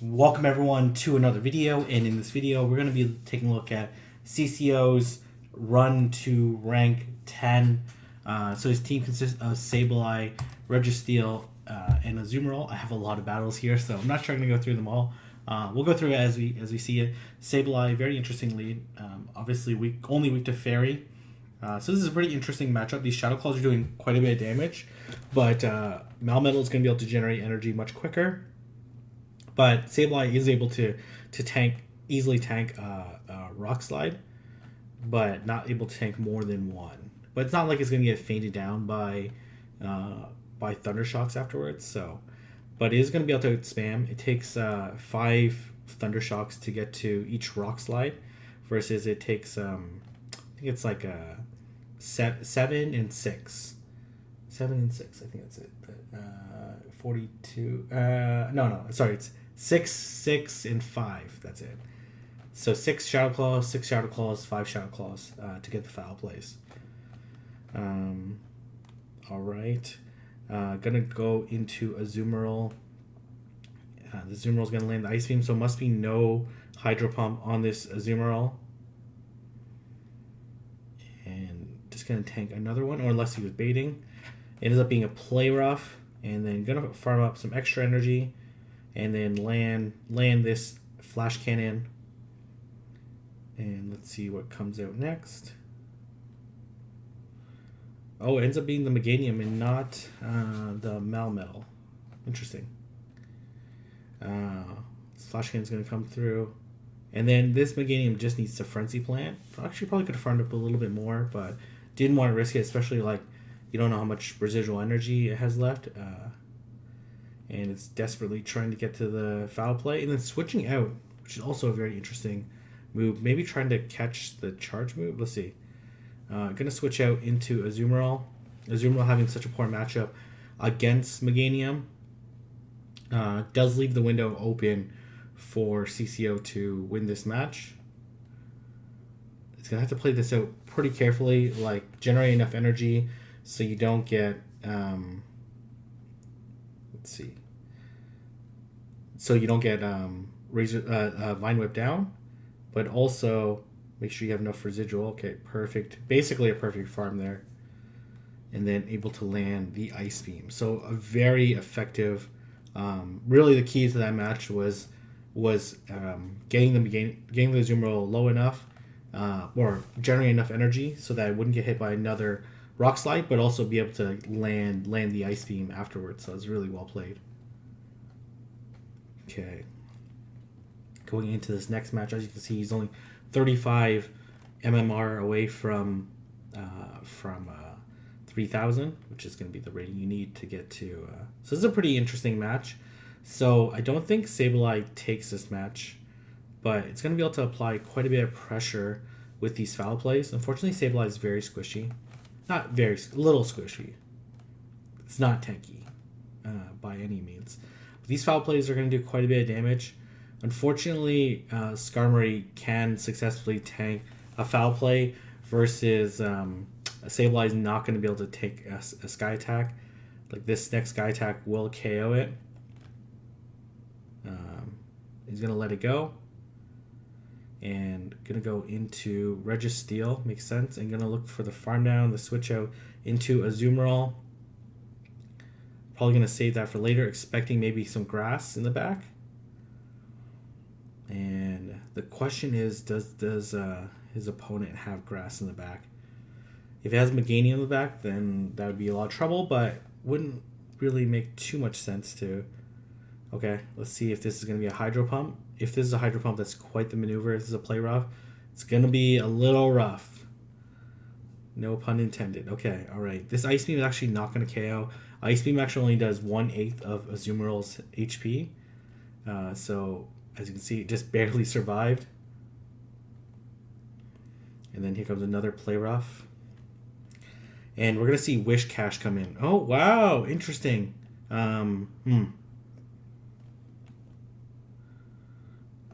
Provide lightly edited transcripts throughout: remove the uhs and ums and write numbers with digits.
Welcome everyone to another video, and in this video we're going to be taking a look at CCO's run to rank 10. So his team consists of Sableye, Registeel, and Azumarill. I have a lot of battles here, so I'm not sure I'm going to go through them all. We'll go through it as we see it. Sableye, very interesting lead. Obviously only weak to Fairy. So this is a pretty interesting matchup. These Shadow Claws are doing quite a bit of damage, but Melmetal is going to be able to generate energy much quicker. But Sableye is able to easily tank Rock Slide, but not able to tank more than one. But it's not like it's going to get fainted down by Thunder Shocks afterwards. So, but it is going to be able to spam. It takes 5 Thunder Shocks to get to each Rock Slide, versus it takes I think it's like 7 and 6. 7 and 6. I think that's it. 42. No. Sorry, it's 6, 6, and 5. That's it. So 6 Shadow Claws, 6 Shadow Claws, 5 Shadow Claws to get the foul plays. All right. Gonna go into Azumarill. The Azumarill's gonna land the Ice Beam, so must be no Hydro Pump on this Azumarill. And just gonna tank another one, or unless he was baiting. It ends up being a Play Rough, and then gonna farm up some extra energy, and then land this Flash Cannon. And let's see what comes out next. Oh, it ends up being the Meganium and not the Melmetal. Interesting. Flash Cannon's gonna come through, and then this Meganium just needs to Frenzy Plant. Actually, probably could have farmed up a little bit more, but didn't want to risk it, especially like you don't know how much residual energy it has left, and it's desperately trying to get to the foul play, and then switching out, which is also a very interesting move. Maybe trying to catch the charge move. Let's see. Gonna switch out into Azumarill. Azumarill having such a poor matchup against Meganium does leave the window open for CCO to win this match. It's gonna have to play this out pretty carefully, like generate enough energy so you don't get Vine Whip down, but also make sure you have enough residual. Okay, perfect. Basically a perfect farm there. And then able to land the Ice Beam. So a very effective. Really, the key to that match was getting the Azumarill low enough, or generating enough energy so that it wouldn't get hit by another Rock Slide, but also be able to land the Ice Beam afterwards. So it's really well played. Okay. Going into this next match, as you can see, he's only 35 MMR away from 3,000, which is going to be the rating you need to get to. So this is a pretty interesting match. So I don't think Sableye takes this match, but it's going to be able to apply quite a bit of pressure with these foul plays. Unfortunately, Sableye is very squishy. Not very, little squishy. It's not tanky by any means. But these foul plays are going to do quite a bit of damage. Unfortunately, Skarmory can successfully tank a foul play versus Sableye is not going to be able to take a Sky Attack. Like this next Sky Attack will KO it. He's going to let it go. And going to go into Registeel, makes sense. And going to look for the farm down, the switch out into Azumarill. Probably going to save that for later, expecting maybe some grass in the back. And the question is, does his opponent have grass in the back? If it has Meganium in the back, then that would be a lot of trouble, but wouldn't really make too much sense to. Okay, let's see if this is going to be a Hydro Pump. If this is a Hydro Pump, that's quite the maneuver. If this is a Play Rough, it's going to be a little rough. No pun intended. Okay, all right. This Ice Beam is actually not going to KO. Ice Beam actually only does 1/8 of Azumarill's HP. So, as you can see, it just barely survived. And then here comes another Play Rough. And we're going to see Wish Cash come in. Oh, wow. Interesting.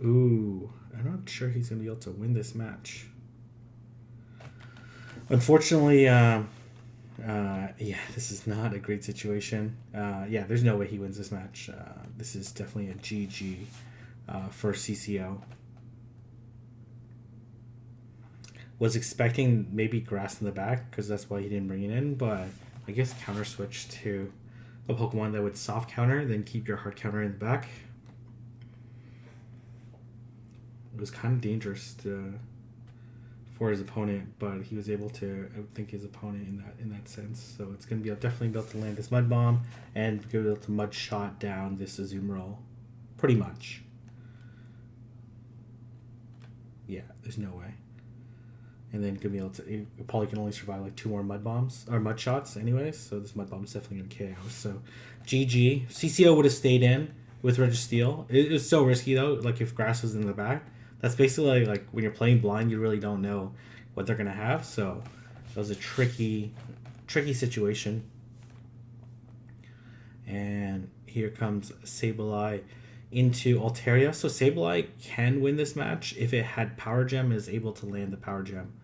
Ooh. I'm not sure he's going to be able to win this match. Unfortunately, yeah, this is not a great situation. Yeah, there's no way he wins this match. This is definitely a GG. for CCO. Was expecting maybe grass in the back because that's why he didn't bring it in, but I guess counter switch to a Pokemon that would soft counter, then keep your hard counter in the back. It was kind of dangerous for his opponent, but he was able to outthink his opponent in that sense. So it's going to be definitely be able to land this Mud Bomb and be able to Mud Shot down this Azumarill, pretty much. Yeah, there's no way. And then gonna be able to, it probably can only survive like 2 more Mud Bombs or Mud Shots anyways. So this Mud Bomb is definitely gonna KO. So GG. CCO would have stayed in with Registeel. It was so risky though. Like if grass was in the back, that's basically like when you're playing blind, you really don't know what they're gonna have. So that was a tricky situation. And here comes Sableye into Altaria. So Sableye can win this match if it had Power Gem, is able to land the Power Gem.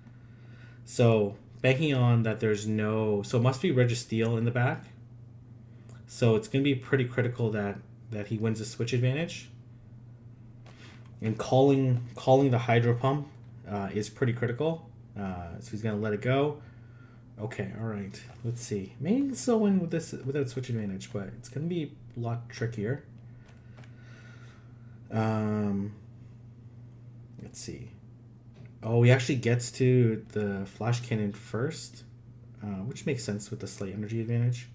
So banking on that there's no... So it must be Registeel in the back. So it's going to be pretty critical that he wins a switch advantage. And calling the Hydro Pump is pretty critical. So he's going to let it go. Okay, alright. Let's see. Maybe still win with this without switch advantage, but it's going to be a lot trickier. Let's see. Oh, he actually gets to the Flash Cannon first, which makes sense with the slight energy advantage.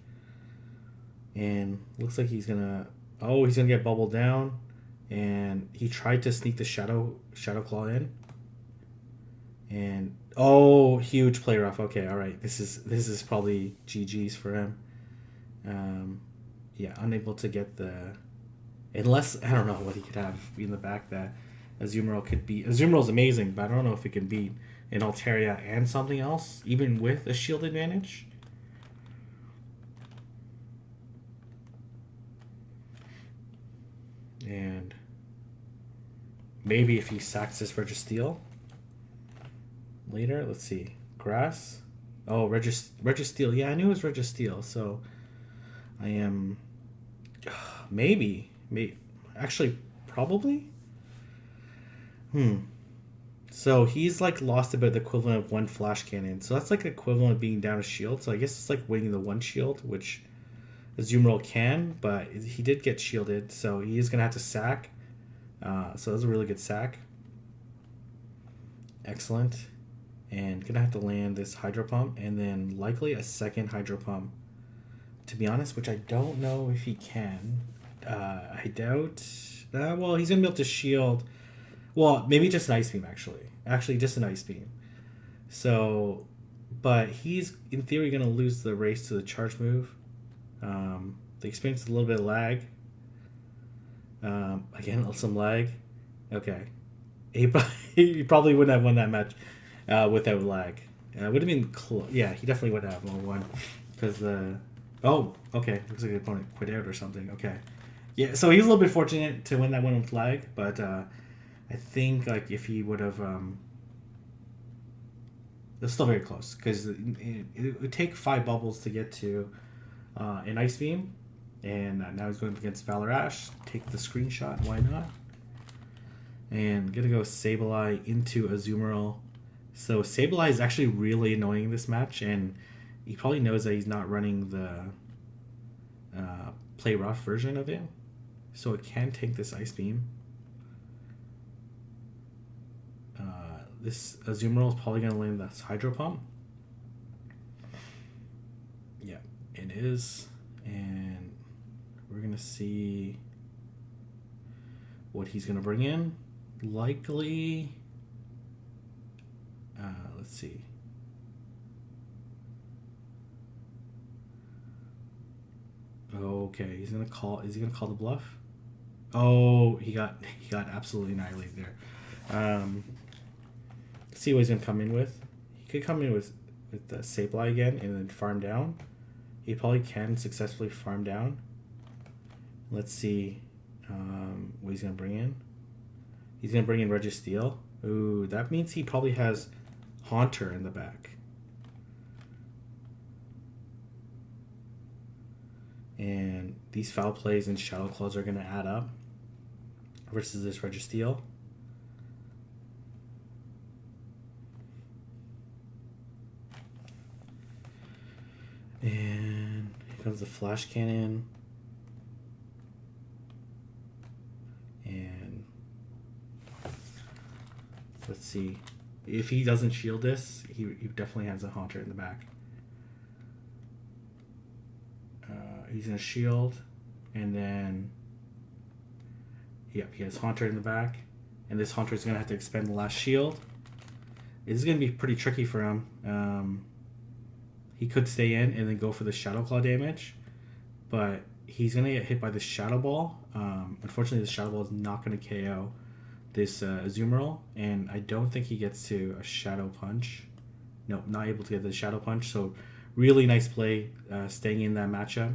And looks like he's gonna... Oh, he's gonna get bubbled down, and he tried to sneak the Shadow Claw in. And oh, huge play rough. Okay, all right. This is probably GG's for him. Yeah, unable to get the... Unless, I don't know what he could have in the back that Azumarill could beat. Azumarill's amazing, but I don't know if it can beat an Altaria and something else, even with a shield advantage. And maybe if he sacks this Registeel later, let's see. Grass. Oh, Registeel. Yeah, I knew it was Registeel, so I am... Maybe. Actually, probably. So he's like lost about the equivalent of 1 Flash Cannon. So that's like equivalent of being down a shield. So I guess it's like winning the 1 shield, which Azumarill can, but he did get shielded, so he is gonna have to sack. So that was a really good sack. Excellent. And gonna have to land this Hydro Pump and then likely a second Hydro Pump. To be honest, which I don't know if he can. I doubt. Well, he's gonna be able to shield. Well, maybe just an Ice Beam, actually. Actually, just an Ice Beam. So, but he's, in theory, gonna lose the race to the charge move. The experience is a little bit of lag. Again, some lag. Okay. He probably wouldn't have won that match without lag. Would have been close. Yeah, he definitely would have won. Because the... Oh, okay. Looks like the opponent quit out or something. Okay. Yeah, so he was a little bit fortunate to win that one with lag, but I think like if he would have, it's still very close because it would take 5 bubbles to get to an Ice Beam, and now he's going against Valor Ash. Take the screenshot, why not? And gonna go Sableye into Azumarill. So Sableye is actually really annoying this match, and he probably knows that he's not running the play rough version of it. So it can take this Ice Beam. This Azumarill is probably going to land this Hydro Pump. Yeah, it is. And we're going to see what he's going to bring in. Likely... let's see. Okay, he's gonna call. Is he gonna call the bluff? Oh, he got absolutely annihilated there. Let's see what he's gonna come in with. He could come in with the Sableye again and then farm down. He probably can successfully farm down. Let's see what he's gonna bring in. He's gonna bring in Registeel. Ooh, that means he probably has Haunter in the back. And these foul plays and Shadow Claws are going to add up. versus this Registeel. And here comes the Flash Cannon. And let's see. If he doesn't shield this, he definitely has a Haunter in the back. He's going to shield. And then, yep, he has Haunter in the back. And this Haunter is going to have to expend the last shield. This is going to be pretty tricky for him. He could stay in and then go for the Shadow Claw damage. But he's going to get hit by the Shadow Ball. Unfortunately, the Shadow Ball is not going to KO this Azumarill. And I don't think he gets to a Shadow Punch. Nope, not able to get the Shadow Punch. So really nice play staying in that matchup.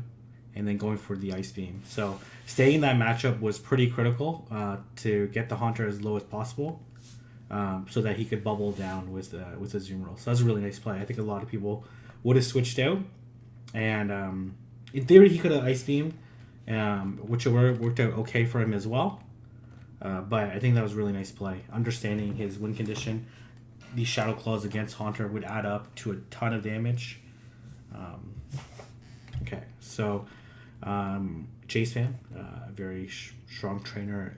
And then going for the Ice Beam. So staying in that matchup was pretty critical to get the Haunter as low as possible, so that he could bubble down with Azumarill. So that was a really nice play. I think a lot of people would have switched out, and in theory he could have Ice Beamed, which worked out okay for him as well. But I think that was a really nice play. Understanding his win condition, these Shadow Claws against Haunter would add up to a ton of damage. Okay, so Chase fan, a very strong trainer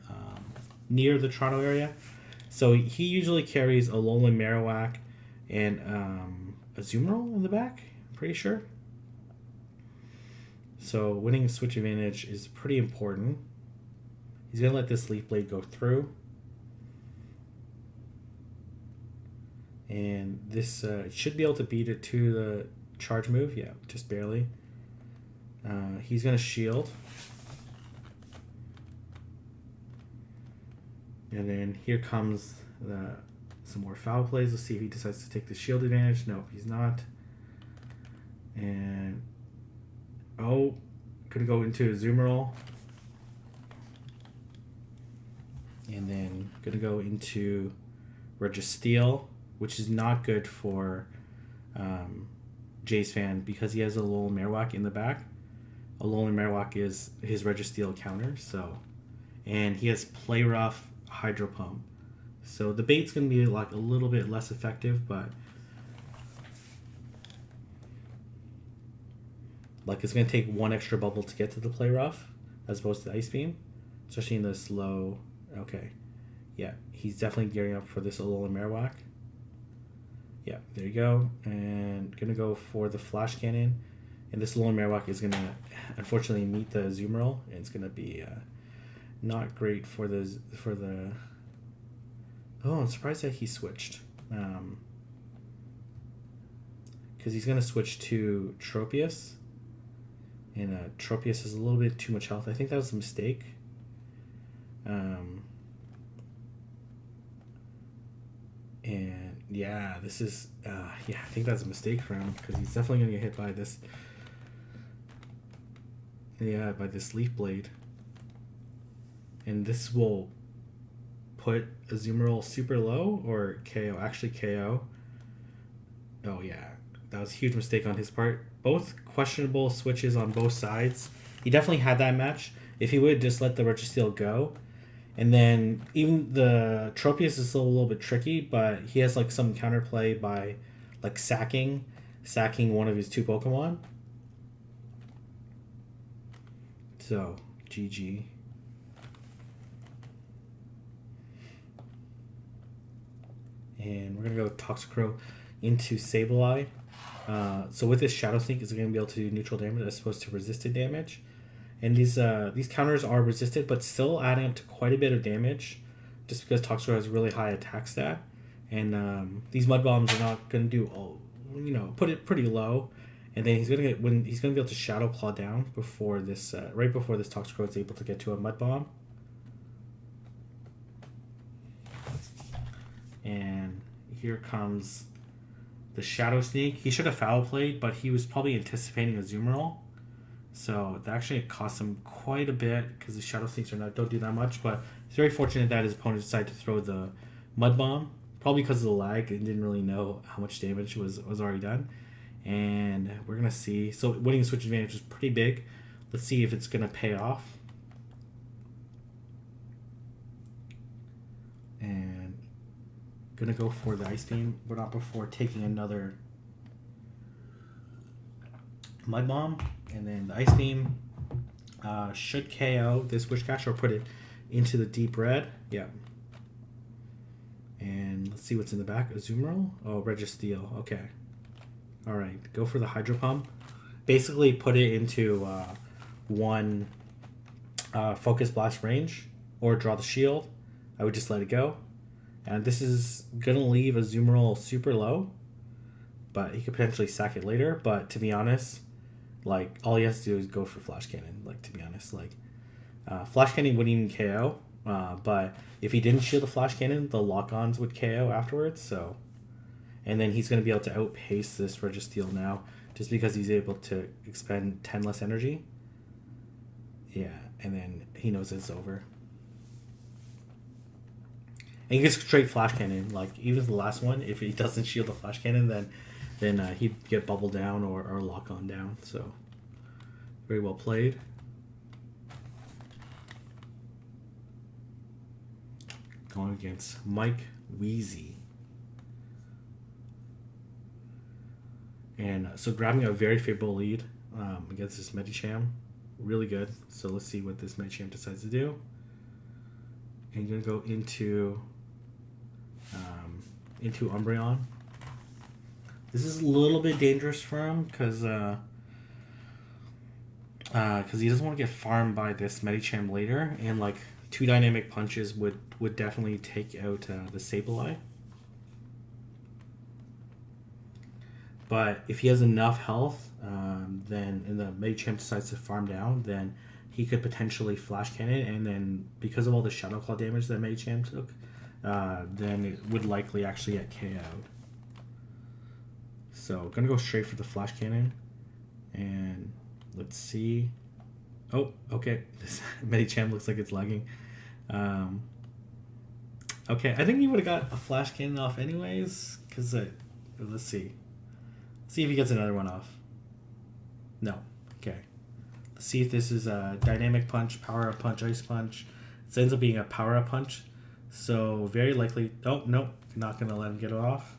near the Toronto area. So he usually carries a Alolan Marowak and a Azumarill in the back, I'm pretty sure. So winning a switch advantage is pretty important. He's going to let this Leaf Blade go through. And this should be able to beat it to the charge move. Yeah, just barely. He's going to shield. And then here comes some more foul plays. Let's see if he decides to take the shield advantage. No, he's not. And, oh, going to go into Azumarill. And then going to go into Registeel, which is not good for Jay's fan because he has a Alolan Marowak in the back. Alolan Marowak is his Registeel counter, so, and he has Play Rough, Hydro Pump. So the bait's going to be like a little bit less effective, but like it's going to take one extra bubble to get to the Play Rough as opposed to Ice Beam, especially in the slow. Okay, yeah, he's definitely gearing up for this Alolan Marowak. Yeah, there you go. And going to go for the Flash Cannon. And this Alolan Marowak is going to, unfortunately, meet the Azumarill. And it's going to be not great for the... Oh, I'm surprised that he switched. Because he's going to switch to Tropius. And Tropius has a little bit too much health. I think that was a mistake. And yeah, this is yeah, I think that's a mistake for him because he's definitely gonna get hit by this. Yeah, by this Leaf Blade, and this will put Azumarill super low or KO. Actually, KO. Oh yeah, that was a huge mistake on his part. Both questionable switches on both sides. He definitely had that match. If he would just let the Registeel go. And then even the Tropius is still a little bit tricky, but he has like some counterplay by like sacking one of his two Pokemon. So GG. And we're gonna go Toxicroak into Sableye. So with this Shadow Sneak, it's gonna be able to do neutral damage as opposed to resisted damage. And these counters are resisted, but still adding up to quite a bit of damage, just because Toxicroak has really high attack stat, and these Mud Bombs are not going to do, put it pretty low, and then he's going to be able to Shadow Claw down before this, right before this Toxicroak is able to get to a Mud Bomb, and here comes the Shadow Sneak. He should have foul played, but he was probably anticipating a Azumarill. So that actually cost him quite a bit because the Shadow Sneaks don't do that much. But he's very fortunate that his opponent decided to throw the Mud Bomb, probably because of the lag and didn't really know how much damage was already done. And we're gonna see. So winning the switch advantage is pretty big. Let's see if it's gonna pay off. gonna go for the Ice Beam, but not before taking another Mud Bomb, and then the Ice Beam should KO this Wishcash or put it into the deep red. Yeah. And let's see what's in the back. Azumarill? Oh, Registeel. Okay. Alright, go for the Hydro Pump. Basically put it into one Focus Blast range or draw the shield. I would just let it go. And this is going to leave Azumarill super low, but he could potentially sack it later. But to be honest, like, all he has to do is go for Flash Cannon. Like, to be honest, like, Flash Cannon wouldn't even KO. But if he didn't shield the Flash Cannon, the lock-ons would KO afterwards. So, and then he's going to be able to outpace this Registeel now, just because he's able to expend 10 less energy. Yeah, and then he knows it's over. And he gets straight Flash Cannon. Like, even the last one, if he doesn't shield the Flash Cannon, then he'd get Bubble down or Lock On down. So, very well played. Going against Mike Wheezy. And so grabbing a very favorable lead against this Medicham. Really good. So let's see what this Medicham decides to do. And you're going to go into Umbreon. This is a little bit dangerous for him because he doesn't want to get farmed by this Medicham later, and like 2 dynamic punches would definitely take out the Sableye. But if he has enough health, then and the Medicham decides to farm down, then he could potentially Flash Cannon, and then because of all the Shadow Claw damage that Medicham took, then it would likely actually get KO'd. So gonna go straight for the Flash Cannon, and let's see. Oh, okay. This Medicham looks like it's lagging. Okay, I think he would have got a Flash Cannon off anyways, because let's see. See if he gets another one off. No. Okay. Let's see if this is a Dynamic Punch, Power Up Punch, Ice Punch. It ends up being a Power Up Punch. So very likely... Oh, no. Not going to let him get it off.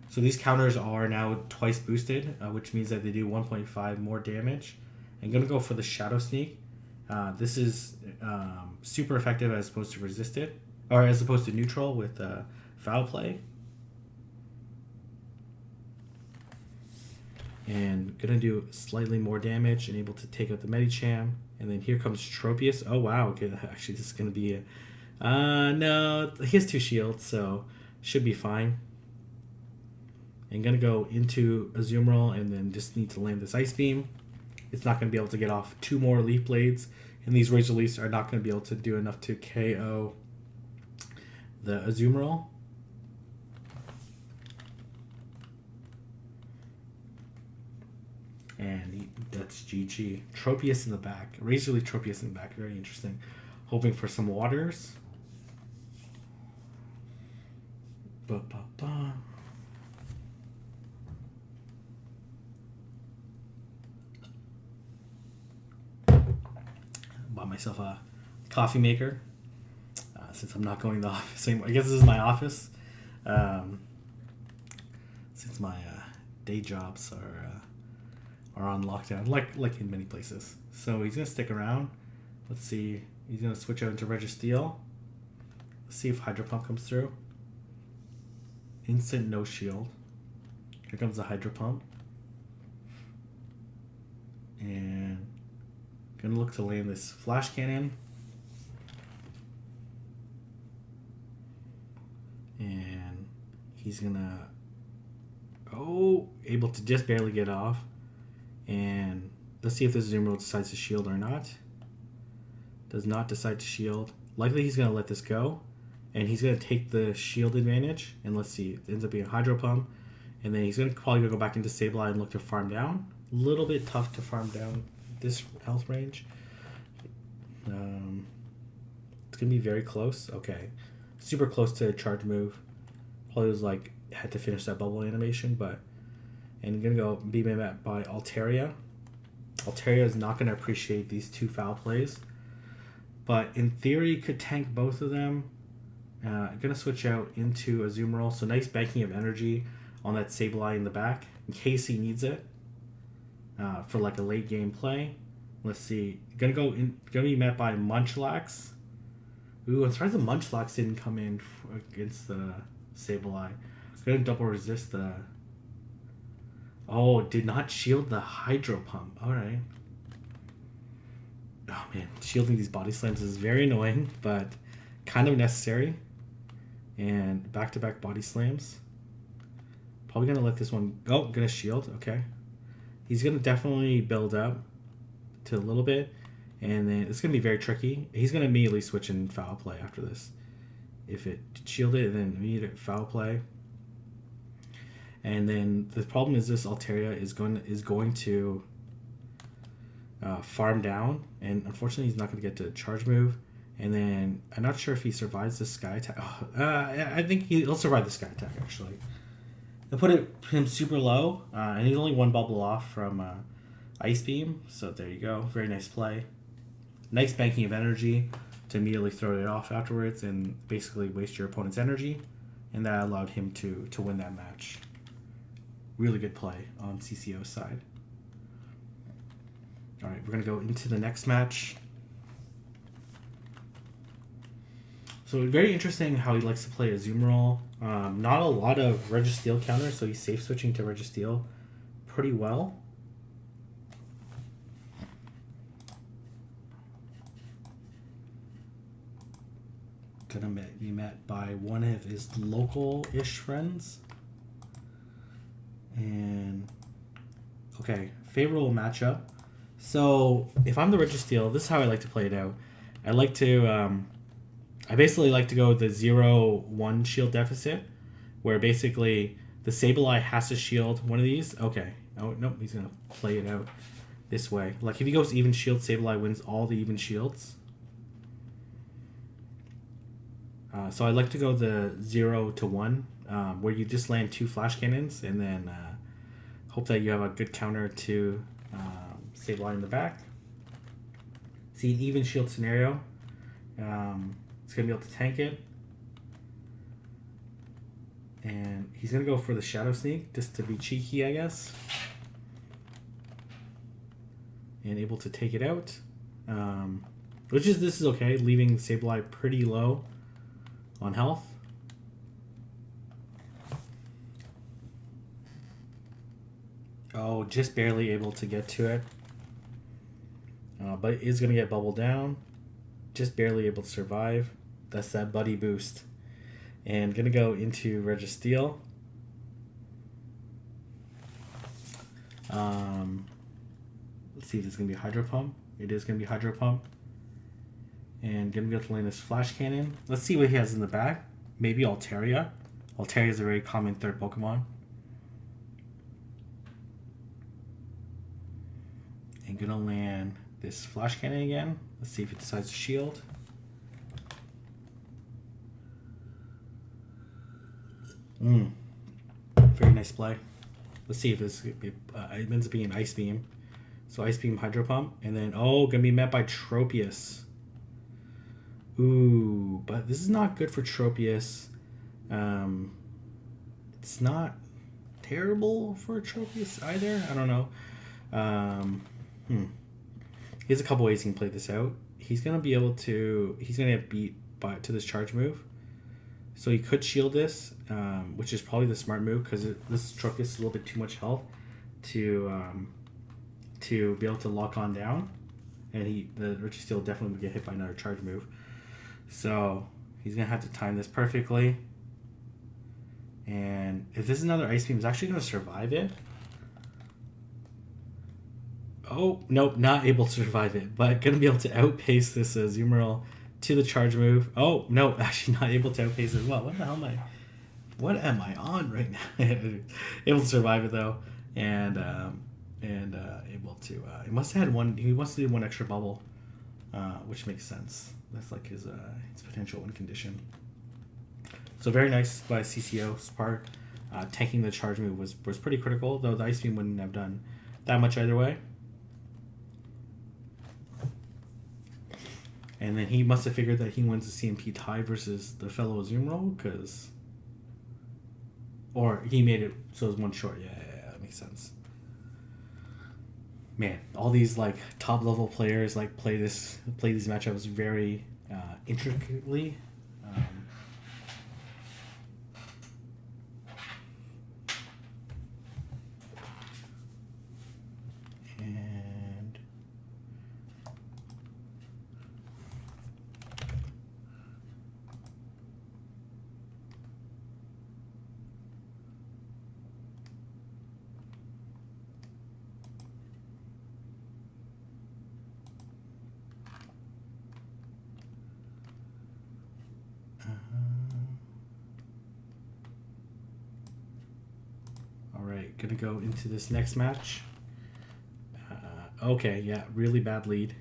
So these counters are now twice boosted, which means that they do 1.5 more damage. I'm going to go for the Shadow Sneak. This is super effective as opposed to resisted, or as opposed to neutral with Foul Play. And gonna do slightly more damage and able to take out the Medicham. And then here comes Tropius. Oh wow, okay, actually this is gonna be a... no, he has 2 shields, so should be fine. I'm gonna go into Azumarill and then just need to land this Ice Beam. It's not gonna be able to get off 2 more Leaf Blades, and these Razor Leafs are not gonna be able to do enough to KO the Azumarill. And that's GG. Tropius in the back. Razor Leaf Tropius in the back. Very interesting. Hoping for some waters. Ba-ba-ba. Bought myself a coffee maker. Since I'm not going to the office anymore. I guess this is my office. Since my day jobs are on lockdown, like in many places. So he's gonna stick around. Let's see. He's gonna switch out into Registeel. Let's see if Hydro Pump comes through. Instant no shield. Here comes the Hydro Pump. And gonna look to land this Flash Cannon. And he's gonna able to just barely get off. And let's see if this Azumarill decides to shield or not. Does not decide to shield. Likely he's going to let this go. And he's going to take the shield advantage. And let's see. It ends up being a Hydro Pump. And then he's going to probably go back into Sableye and look to farm down. A little bit tough to farm down this health range. It's going to be very close. Okay. Super close to a charge move. Probably was like, had to finish that bubble animation, but... And I'm going to go be met by Altaria. Altaria is not going to appreciate these 2 foul plays. But in theory, could tank both of them. I'm going to switch out into a Azumarill. So nice banking of energy on that Sableye in the back in case he needs it for like a late game play. Let's see. Gonna be met by Munchlax. Ooh, I'm surprised the Munchlax didn't come in against the Sableye. Gonna double resist the... Oh, did not shield the Hydro Pump. Alright. Oh man, shielding these body slams is very annoying, but kind of necessary. And back-to-back body slams. Probably gonna let this one go. Gonna shield. Okay. He's gonna definitely build up to a little bit, and then it's gonna be very tricky. He's gonna immediately switch in foul play after this. If it shielded, then immediate foul play. And then the problem is this Altaria is going to farm down, and unfortunately he's not going to get to charge move. And then I'm not sure if he survives the sky attack. I think he'll survive the sky attack actually. I put him super low, and he's only one bubble off from Ice Beam. So there you go, very nice play. Nice banking of energy to immediately throw it off afterwards and basically waste your opponent's energy, and that allowed him to win that match. Really good play on CCO's side. All right, we're going to go into the next match. So very interesting how he likes to play Azumarill. Not a lot of Registeel counters, so he's safe switching to Registeel pretty well. Gonna be met by one of his local-ish friends. And okay, favorable matchup. So if I'm the Registeel, this is how I like to play it out. I like to, I basically like to go with the 0-1 shield deficit, where basically the Sableye has to shield one of these. Okay, oh nope, he's gonna play it out this way. Like if he goes even shield, Sableye wins all the even shields. So I like to go the 0-1, where you just land 2 flash cannons and then hope that you have a good counter to Sableye in the back. See an even shield scenario. It's going to be able to tank it. And he's going to go for the Shadow Sneak just to be cheeky, I guess. And able to take it out. This is okay, leaving Sableye pretty low on health. Oh, just barely able to get to it. But it is going to get bubbled down. Just barely able to survive. That's that buddy boost. And going to go into Registeel. Let's see if it's going to be Hydro Pump. It is going to be Hydro Pump. And going to be able to land this Flash Cannon. Let's see what he has in the back. Maybe Altaria. Altaria is a very common third Pokemon. And going to land this Flash Cannon again. Let's see if it decides to shield. Very nice play. Let's see if it ends up being an Ice Beam. So Ice Beam, Hydro Pump, and then gonna be met by Tropius. Ooh, but this is not good for Tropius. It's not terrible for Tropius either. I don't know. He has a couple ways he can play this out. He's gonna be able to. He's gonna get beat to this charge move. So he could shield this, which is probably the smart move because this Tropius is a little bit too much health to be able to lock on down, and the Registeel definitely would get hit by another charge move. So he's gonna have to time this perfectly. And if this is another Ice Beam, he's actually gonna survive it. Oh nope, not able to survive it, but gonna be able to outpace this Azumarill to the charge move. Oh no, actually not able to outpace it as well. What the hell am I? What am I on right now? Able to survive it though, and able to. He must have had one. He wants to do one extra bubble, which makes sense. That's like his potential win condition. So very nice by CCO's part. Tanking the charge move was pretty critical, though the Ice Beam wouldn't have done that much either way. And then he must have figured that he wins the CMP tie versus the fellow Azumarill, because... Or he made it so it was one short. Yeah, that makes sense. Man, all these like top level players like play these matchups very intricately. And all right, gonna go into this next match. Okay, yeah, really bad lead.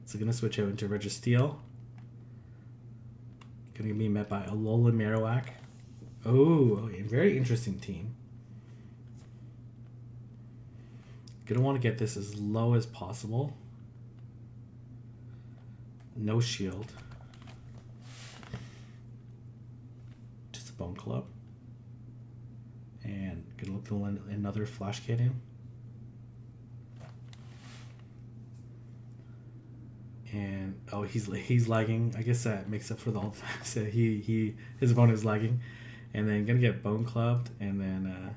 So gonna switch out into Registeel. Gonna be met by Alola Marowak. Oh, a very interesting team. Gonna want to get this as low as possible. No shield. Just a Bone Club. And gonna look to another Flash Cannon. And oh, he's lagging. I guess that makes up for the whole time. So his opponent is lagging, and then gonna get Bone Clubbed, and then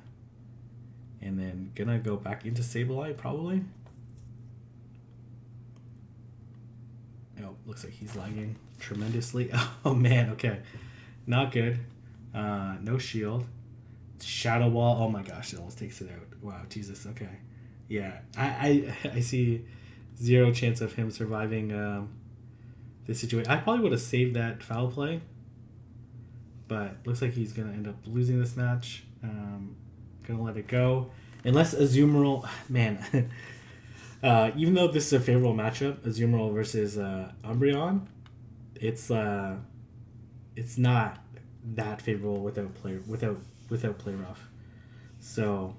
gonna go back into Sableye probably. Oh, looks like he's lagging tremendously. Oh man, okay, not good. No shield. Shadow Wall. Oh my gosh, it almost takes it out. Wow, Jesus. Okay, yeah, I see. Zero chance of him surviving this situation. I probably would have saved that foul play, but looks like he's going to end up losing this match. Going to let it go. Unless Azumarill... Man, even though this is a favorable matchup, Azumarill versus Umbreon, it's not that favorable without play rough. So...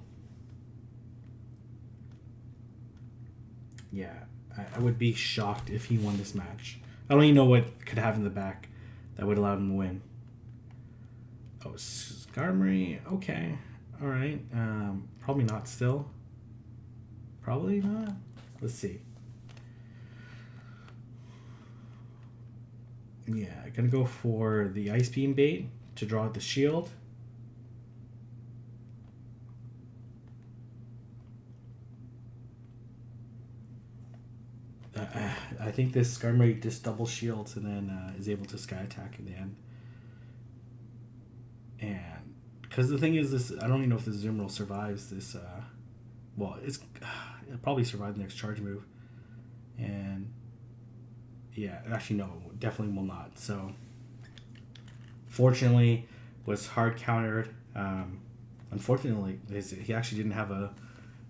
Yeah, I would be shocked if he won this match. I don't even know what could have in the back that would allow him to win. Oh, Skarmory. Okay. All right. Probably not still. Probably not. Let's see. Yeah, gonna go for the Ice Beam bait to draw out the shield. I think this Skarmory just double shields and then is able to sky attack in the end. And because the thing is, this I don't even know if this Azumarill survives this. Well, it'll probably survive the next charge move. And yeah, actually no, definitely will not. So fortunately, was hard countered. Unfortunately, he actually didn't have a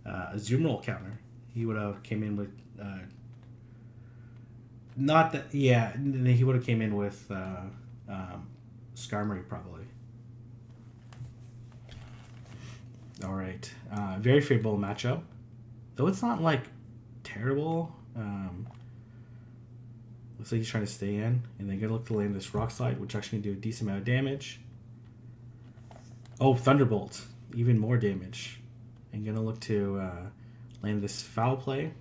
Azumarill counter. He would have came in with. Not that, yeah. He would have came in with Skarmory probably. All right, very favorable matchup, though it's not like terrible. Looks like he's trying to stay in, and then gonna look to land this Rock Slide, which actually do a decent amount of damage. Oh, Thunderbolt, even more damage, and gonna look to land this Foul Play.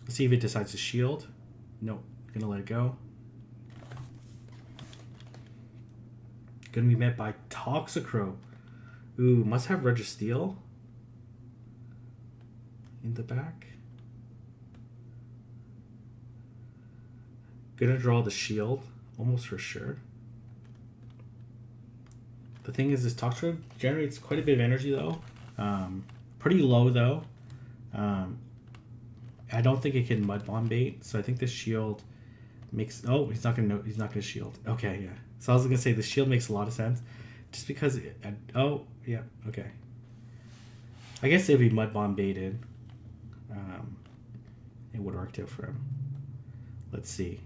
Let's see if it decides to shield. Nope, gonna let it go. Gonna be met by Toxicroak. Ooh, must have Registeel in the back. Gonna draw the shield, almost for sure. The thing is, this Toxicroak generates quite a bit of energy though. Pretty low though. I don't think it can Mud Bomb bait, so I think the shield makes. Oh, he's not gonna shield. Okay, yeah. So I was gonna say the shield makes a lot of sense, just because. Oh, yeah. Okay. I guess if he Mud Bomb baited, it would have worked out for him. Let's see,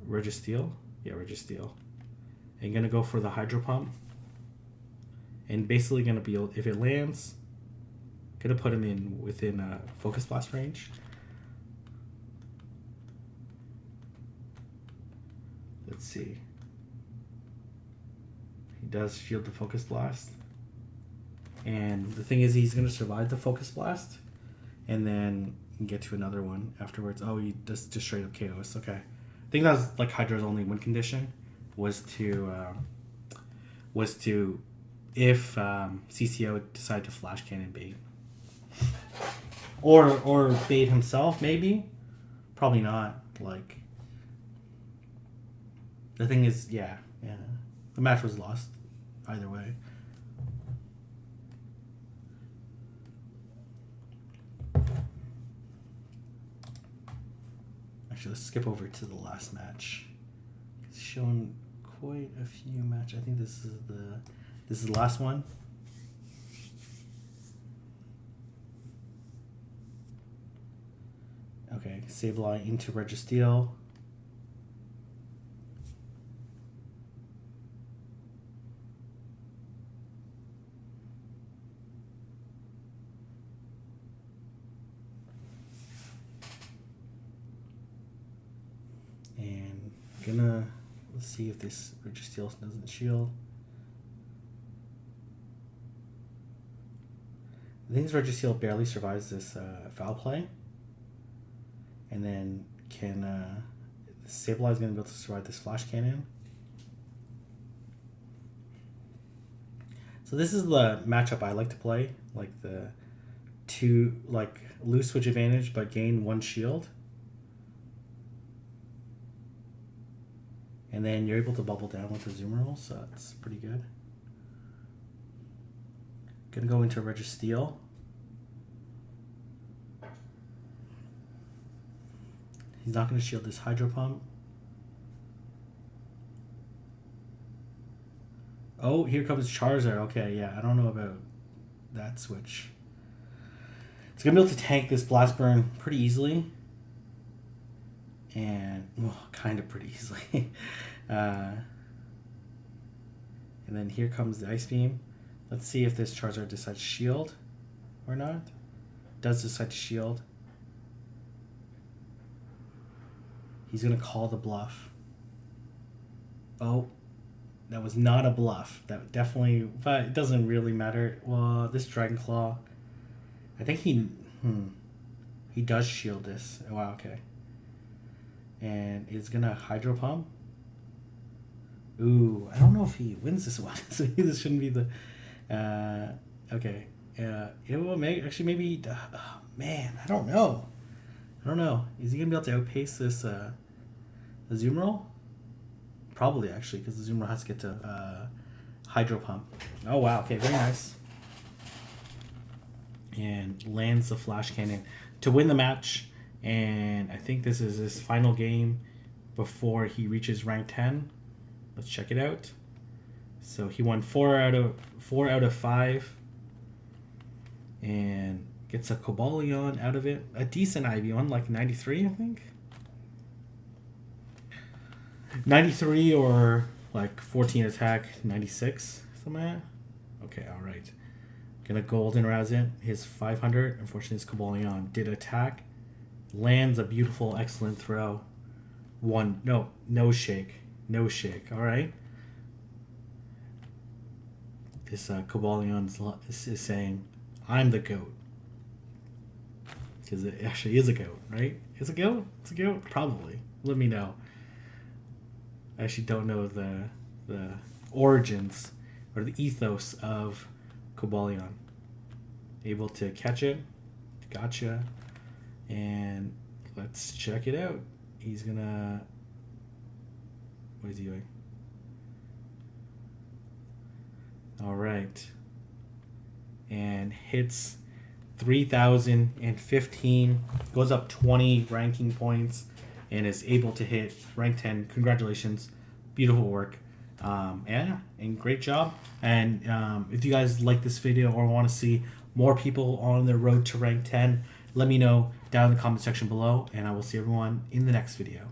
Registeel. Yeah, Registeel. And gonna go for the Hydro Pump, and basically gonna be if it lands, gonna put him in within Focus Blast range. Let's see. He does shield the Focus Blast. And the thing is, he's going to survive the Focus Blast. And then get to another one afterwards. Oh, he does just straight up KOs. Okay. I think that was like Hydra's only win condition. Was to if CCO decide to Flash Cannon bait. Or bait himself, maybe? Probably not. Like, the thing is, yeah. The match was lost either way. Actually, let's skip over to the last match. It's shown quite a few matches. I think this is the last one. Okay, Sableye into Registeel. And let's see if this Registeel doesn't shield. I think this Registeel barely survives this foul play. And then Sableye is going to be able to survive this Flash Cannon. So this is the matchup I like to play, like the lose switch advantage but gain 1 shield. And then you're able to bubble down with the zoom roll, so that's pretty good. Gonna go into Registeel. He's not going to shield this Hydro Pump. Oh, here comes Charizard. Okay, yeah, I don't know about that switch. It's going to be able to tank this Blast Burn pretty easily. And, well, kind of pretty easily. And then here comes the Ice Beam. Let's see if this Charizard decides to shield or not. Does decide to shield. He's going to call the bluff. Oh, that was not a bluff. That definitely, but it doesn't really matter. Well, this Dragon Claw, I think he does shield this. Oh, wow, okay. And is going to Hydro Pump. Ooh, I don't know if he wins this one. So this shouldn't be the, okay. It will make, actually maybe, oh, man, I don't know. Is he going to be able to outpace this the Zoom Roll? Probably, actually, because the Zoom Roll has to get to Hydro Pump. Oh, wow. Okay, very nice. And lands the Flash Cannon to win the match. And I think this is his final game before he reaches rank 10. Let's check it out. So he won 4 out of 5. And gets a Cobalion out of it. A decent Ivyon, like 93, I think. 93 or like 14 attack, 96, something like that. Okay, alright. Gonna Golden Razz it. His 500. Unfortunately, his Cobalion did attack. Lands a beautiful, excellent throw. No shake. Alright. This Cobalion is saying, I'm the GOAT. Because it actually is a GOAT, right? It's a GOAT? It's a GOAT? Probably. Let me know. I actually don't know the origins or the ethos of Cobalion. Able to catch it. Gotcha. And let's check it out. He's gonna... What is he doing? Alright. And hits 3,015, goes up 20 ranking points, and is able to hit rank 10. Congratulations. Beautiful work. And great job. And if you guys like this video or want to see more people on the road to rank 10, let me know down in the comment section below, and I will see everyone in the next video.